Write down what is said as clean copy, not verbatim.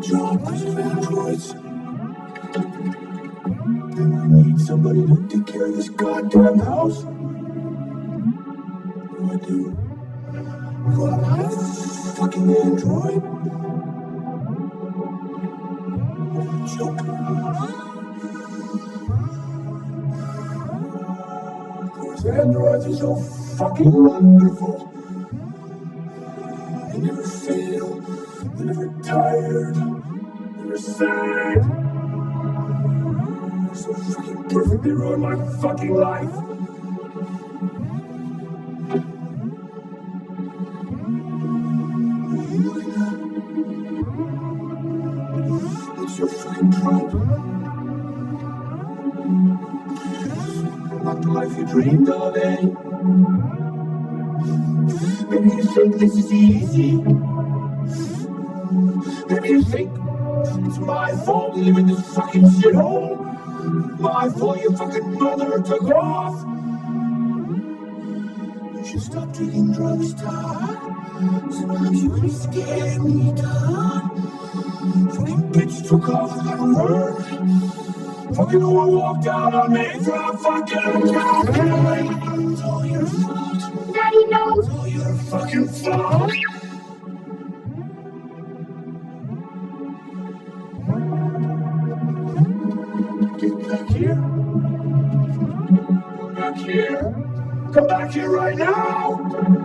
job because of androids. And I need somebody to take care of this goddamn house. What do I do? Well, I'm a fucking android. Joke. Of course, androids are so fucking wonderful. They never fail. They're never tired. Never sad. They're so fucking perfect. They ruin my fucking life. What's your fucking problem? Not the life you dreamed of, eh? Maybe you think this is easy. Maybe you think it's my fault we live in this fucking shithole. My fault your fucking mother took off. You should stop taking drugs, Todd. Sometimes you really scare me, Todd. Fucking bitch took off without a word. Fucking whore walked out on me for a fucking job. It's all your fault. Daddy, no! It's all your fucking fault. Get back here. Come back here. Come back here right now.